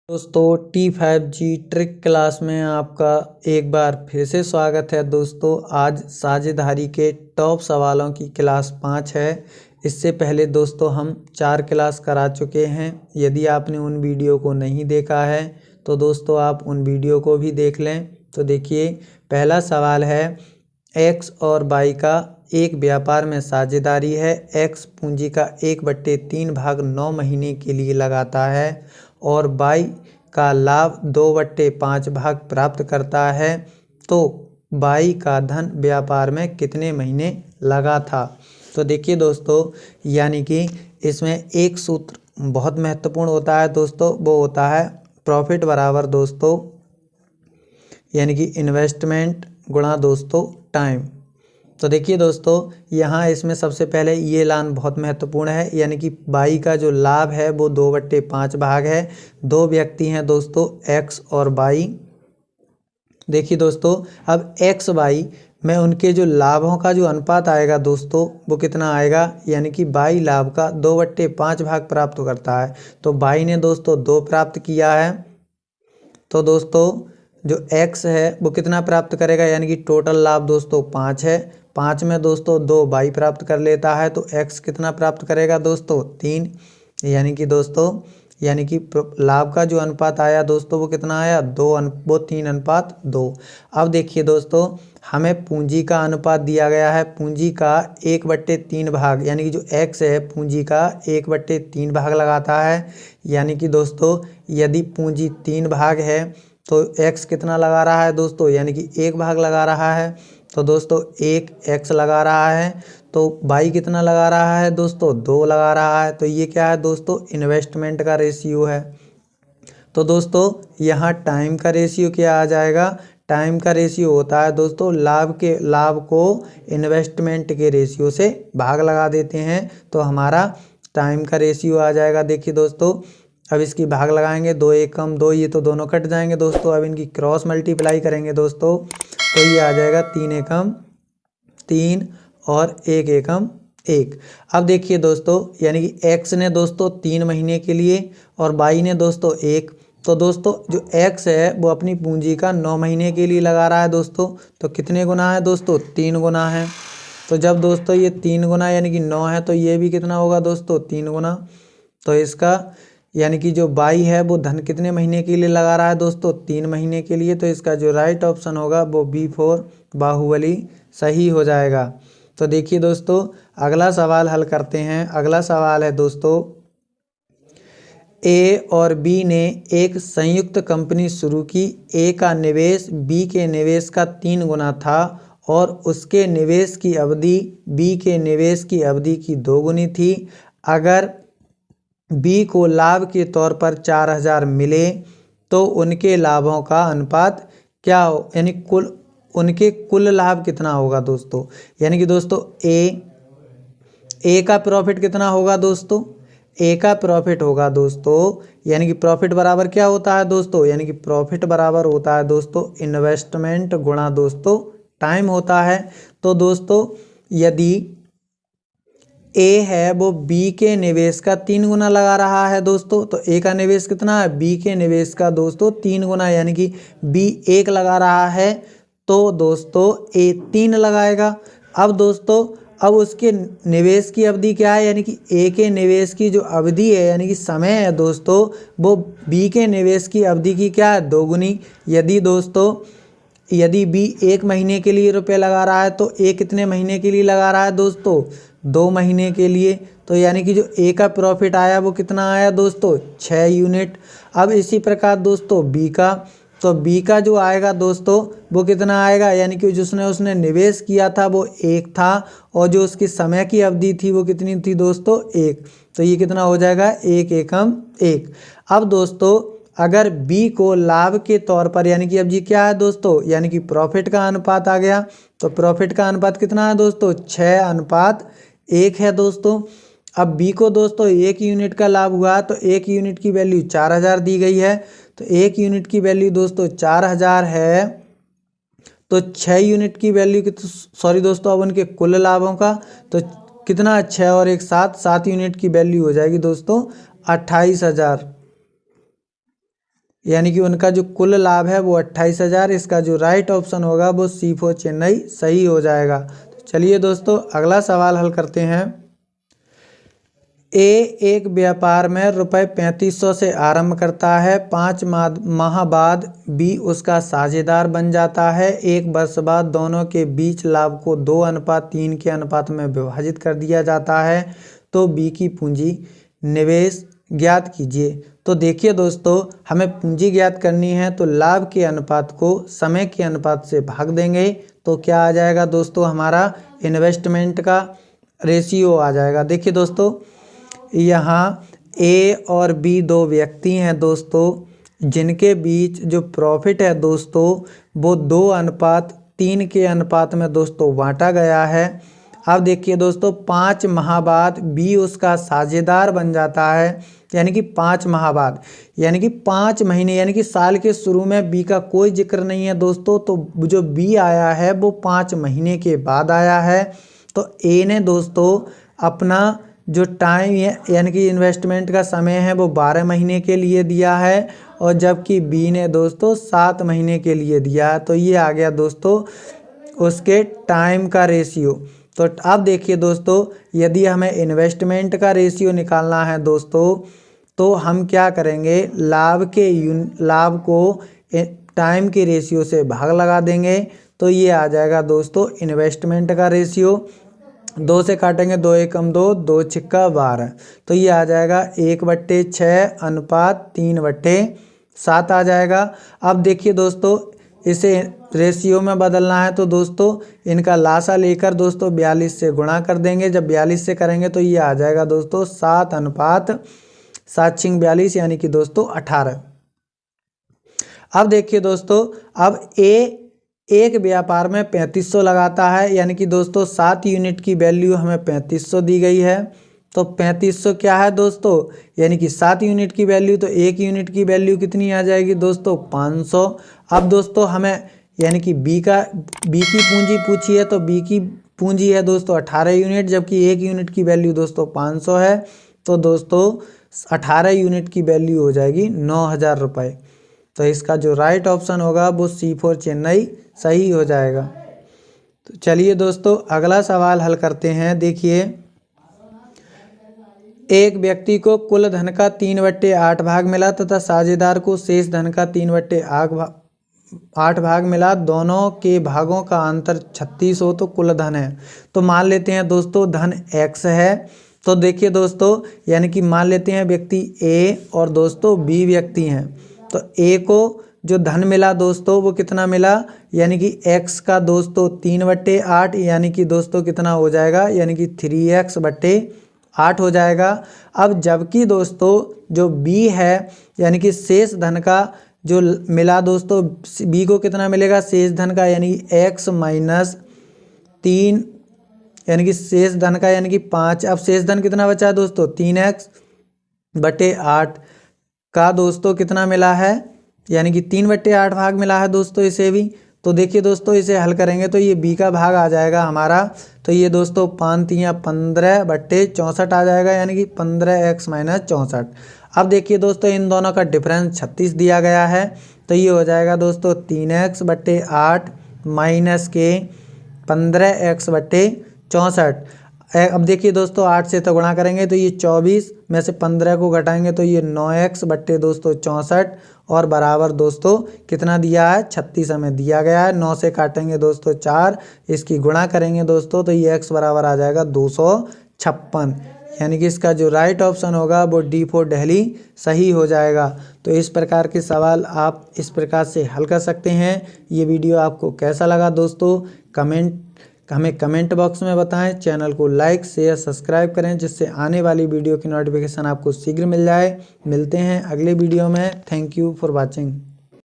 दोस्तों T5G trick class में आपका एक बार फिर से स्वागत है। दोस्तों आज साझेदारी के टॉप सवालों की क्लास 5 है। इससे पहले दोस्तों हम 4 क्लास करा चुके हैं। यदि आपने उन वीडियो को नहीं देखा है तो दोस्तों आप उन वीडियो को भी देख लें। तो देखिए पहला सवाल है, एक्स और वाई का एक व्यापार में साझेदारी है। एक्स पूंजी का 1/3 भाग 9 महीने के लिए लगाता है और वाई का लाभ 2/5 भाग प्राप्त करता है, तो वाई का धन व्यापार में कितने महीने लगा था। तो देखिए दोस्तों, यानी कि इसमें एक सूत्र बहुत महत्वपूर्ण होता है दोस्तों, वो होता है प्रॉफिट बराबर दोस्तों यानी कि इन्वेस्टमेंट गुणा दोस्तों टाइम। तो देखिए दोस्तों, यहाँ इसमें सबसे पहले ये लाइन बहुत महत्वपूर्ण है, यानी कि वाई का जो लाभ है वो 2/5 भाग है। दो व्यक्ति हैं दोस्तों, एक्स और वाई। देखिए दोस्तों, अब एक्स वाई में उनके जो लाभों का जो अनुपात आएगा दोस्तों वो कितना आएगा, यानी कि वाई लाभ का 2/5 भाग प्राप्त करता है। तो वाई ने दोस्तों 2 प्राप्त किया है, तो दोस्तों जो x है वो कितना प्राप्त करेगा, यानी कि टोटल लाभ दोस्तों 5 है। 5 में दोस्तों 2 वाई प्राप्त कर लेता है, तो x कितना प्राप्त करेगा दोस्तों 3। यानी कि दोस्तों लाभ का जो अनुपात आया दोस्तों वो कितना आया, 3:2। अब देखिए दोस्तों, हमें पूंजी का अनुपात दिया गया है। पूंजी का 1/3 भाग, यानी कि जो x है पूंजी का 1/3 भाग लगाता है। यानी कि दोस्तों यदि पूंजी 3 भाग है तो x कितना लगा रहा है दोस्तों, यानी कि 1 भाग लगा रहा है। तो दोस्तों 1 x लगा रहा है, तो y कितना लगा रहा है दोस्तों, 2 लगा रहा है। तो ये क्या है दोस्तों, इन्वेस्टमेंट का रेशियो है। तो दोस्तों यहाँ टाइम का रेशियो क्या आ जाएगा, टाइम का रेशियो होता है दोस्तों लाभ को इन्वेस्टमेंट के रेशियो से भाग लगा देते हैं, तो हमारा टाइम का रेशियो आ जाएगा। देखिए दोस्तों, अब इसकी भाग लगाएंगे, 2 एकम 2, ये तो दोनों कट जाएंगे दोस्तों। अब इनकी क्रॉस मल्टीप्लाई करेंगे दोस्तों, तो ये आ जाएगा 3 एकम 3 और 1 एकम 1। अब देखिए दोस्तों, यानी कि एक्स ने दोस्तों 3 महीने के लिए और वाई ने दोस्तों 1। तो दोस्तों जो एक्स है वो अपनी पूंजी का 9 महीने के लिए लगा रहा है दोस्तों, तो कितने गुना है दोस्तों, 3 गुना है। तो जब दोस्तों ये 3 गुना यानी कि 9 है, तो ये भी कितना होगा दोस्तों, 3 गुना। तो इसका यानी कि जो वाई है वो धन कितने महीने के लिए लगा रहा है दोस्तों, 3 महीने के लिए। तो इसका जो राइट ऑप्शन होगा वो B4 बाहुबली सही हो जाएगा। तो देखिए दोस्तों, अगला सवाल हल करते हैं। अगला सवाल है दोस्तों, ए और बी ने एक संयुक्त कंपनी शुरू की। ए का निवेश बी के निवेश का 3 गुना था और उसके निवेश की अवधि बी के निवेश की अवधि की 2 गुनी थी। अगर बी को लाभ के तौर पर 4000 मिले तो उनके लाभों का अनुपात क्या हो, यानी उनके कुल लाभ कितना होगा दोस्तों। यानी कि दोस्तों ए का प्रॉफिट कितना होगा दोस्तों, ए का प्रॉफिट होगा दोस्तों, यानी कि प्रॉफिट बराबर क्या होता है दोस्तों, यानी कि प्रॉफिट बराबर होता है दोस्तों इन्वेस्टमेंट गुणा दोस्तों टाइम होता है। तो दोस्तों यदि ए है वो बी के निवेश का 3 गुना लगा रहा है दोस्तों, तो ए का निवेश कितना है, बी के निवेश का दोस्तों 3 गुना, यानी कि बी 1 लगा रहा है तो दोस्तों ए 3 लगाएगा। अब दोस्तों उसके निवेश की अवधि क्या है, यानी कि ए के निवेश की जो अवधि है यानी कि समय है दोस्तों, वो बी के निवेश की अवधि की क्या है, 2 गुनी। यदि बी 1 महीने के लिए रुपये लगा रहा है तो ए कितने महीने के लिए लगा रहा है दोस्तों, 2 महीने के लिए। तो यानी कि जो ए का प्रॉफिट आया वो कितना आया दोस्तों, 6 यूनिट। अब इसी प्रकार दोस्तों बी का, तो बी का जो आएगा दोस्तों वो कितना आएगा, यानी कि जिसने उसने निवेश किया था वो 1 था और जो उसकी समय की अवधि थी वो कितनी थी दोस्तों, 1। तो ये कितना हो जाएगा, 1 एकम 1। अब दोस्तों अगर बी को लाभ के तौर पर, यानी कि अब जी क्या है दोस्तों, यानी कि प्रॉफिट का अनुपात आ गया, तो प्रॉफिट का अनुपात कितना है दोस्तों, 6:1 है दोस्तों। अब बी को दोस्तों 1 यूनिट का लाभ हुआ, तो 1 यूनिट की वैल्यू 4000 दी गई है, तो 1 यूनिट की वैल्यू दोस्तों 4000 है, तो 6 यूनिट की वैल्यू सॉरी दोस्तों, अब उनके कुल लाभों का तो कितना, 6 और 1 7 यूनिट की वैल्यू हो जाएगी दोस्तों 28000। यानी कि उनका जो कुल लाभ है वो 28,000। इसका जो राइट ऑप्शन होगा वो C4 चेन्नई सही हो जाएगा। तो चलिए दोस्तों अगला सवाल हल करते हैं। ए एक व्यापार में ₹3500 से आरंभ करता है। 5 माह बाद बी उसका साझेदार बन जाता है। 1 वर्ष बाद दोनों के बीच लाभ को 2:3 के अनुपात में विभाजित कर दिया जाता है। तो बी की पूंजी निवेश ज्ञात कीजिए। तो देखिए दोस्तों, हमें पूंजी ज्ञात करनी है तो लाभ के अनुपात को समय के अनुपात से भाग देंगे। तो क्या आ जाएगा दोस्तों, हमारा इन्वेस्टमेंट का रेशियो आ जाएगा। देखिए दोस्तों, यहाँ ए और बी दो व्यक्ति हैं दोस्तों, जिनके बीच जो प्रॉफिट है दोस्तों वो 2:3 के अनुपात में दोस्तों बांटा गया है। अब देखिए दोस्तों, 5 माह बाद बी उसका साझेदार बन जाता है। यानी कि 5 माह बाद, यानी कि 5 महीने, यानी कि साल के शुरू में बी का कोई जिक्र नहीं है दोस्तों। तो जो बी आया है वो 5 महीने के बाद आया है। तो ए ने दोस्तों अपना जो टाइम है, यानी कि इन्वेस्टमेंट का समय है वो 12 महीने के लिए दिया है, और जबकि बी ने दोस्तों 7 महीने के लिए दिया है। तो ये आ गया दोस्तों उसके टाइम का रेशियो। तो अब देखिए दोस्तों, यदि हमें इन्वेस्टमेंट का रेशियो निकालना है दोस्तों, तो हम क्या करेंगे, लाभ को टाइम के रेशियो से भाग लगा देंगे। तो ये आ जाएगा दोस्तों इन्वेस्टमेंट का रेशियो। 2 से काटेंगे, 2 एकम 2, 2 छिक्का 12। तो ये आ जाएगा 1/6 अनुपात 3/7 आ जाएगा। अब देखिए दोस्तों, इसे रेशियो में बदलना है तो दोस्तों इनका लासा लेकर दोस्तों 42 से गुणा कर देंगे। जब 42 से करेंगे तो ये आ जाएगा दोस्तों 7:7 यानी कि दोस्तों 18। अब देखिए दोस्तों, अब ए एक व्यापार में 3500 लगाता है, यानी कि दोस्तों 7 यूनिट की वैल्यू हमें 3500 दी गई है। तो 3500 क्या है दोस्तों, यानी कि 7 यूनिट की वैल्यू, तो 1 यूनिट की वैल्यू कितनी आ जाएगी दोस्तों, 500। अब दोस्तों हमें यानी कि बी की पूंजी पूछी है, तो बी की पूंजी है दोस्तों 18 यूनिट, जबकि 1 यूनिट की वैल्यू दोस्तों 500 है। तो दोस्तों 18 यूनिट की वैल्यू हो जाएगी 9,000 रुपये। तो इसका जो राइट ऑप्शन होगा वो C4 चेन्नई सही हो जाएगा। तो चलिए दोस्तों अगला सवाल हल करते हैं। देखिए, एक व्यक्ति को कुल धन का 3/8 भाग मिला तथा साझेदार को शेष धन का 3/8 भाग मिला। दोनों के भागों का अंतर 36 हो तो कुल धन है। तो मान लेते हैं दोस्तों धन x है। तो देखिए दोस्तों, यानी कि मान लेते हैं व्यक्ति A और दोस्तों B व्यक्ति हैं। तो A को जो धन मिला दोस्तों वो कितना मिला, यानी कि x का दोस्तों 3/8, यानी कि दोस्तों कितना हो जाएगा, यानी कि 3x/8 हो जाएगा। अब जबकि दोस्तों जो B है, यानी कि शेष धन का जो मिला दोस्तों, B को कितना मिलेगा शेष धन का, यानी x - 3, यानी कि शेष धन का यानी कि 5। अब शेष धन कितना बचा है दोस्तों, 3x/8 का दोस्तों कितना मिला है, यानी कि 3/8 भाग मिला है दोस्तों इसे भी। तो देखिए दोस्तों, इसे हल करेंगे तो ये B का भाग आ जाएगा हमारा। तो ये दोस्तों 5×3 = 15/64 आ जाएगा, यानी कि 15x - 64। अब देखिए दोस्तों, इन दोनों का डिफरेंस 36 दिया गया है। तो ये हो जाएगा दोस्तों 3x/8 माइनस के 15x/64। अब देखिए दोस्तों 8 से तो गुणा करेंगे तो ये 24 में से 15 को घटाएंगे तो ये 9x/64 और बराबर दोस्तों कितना दिया है, 36 हमें दिया गया है। 9 से काटेंगे दोस्तों 4, इसकी गुणा करेंगे दोस्तों तो ये x बराबर आ जाएगा 256, यानी कि इसका जो राइट ऑप्शन होगा वो D4 दिल्ली सही हो जाएगा। तो इस प्रकार के सवाल आप इस प्रकार से हल कर सकते हैं। ये वीडियो आपको कैसा लगा दोस्तों, हमें कमेंट बॉक्स में बताएं। चैनल को लाइक शेयर सब्सक्राइब करें, जिससे आने वाली वीडियो की नोटिफिकेशन आपको शीघ्र मिल जाए। मिलते हैं अगले वीडियो में। Thank you for watching.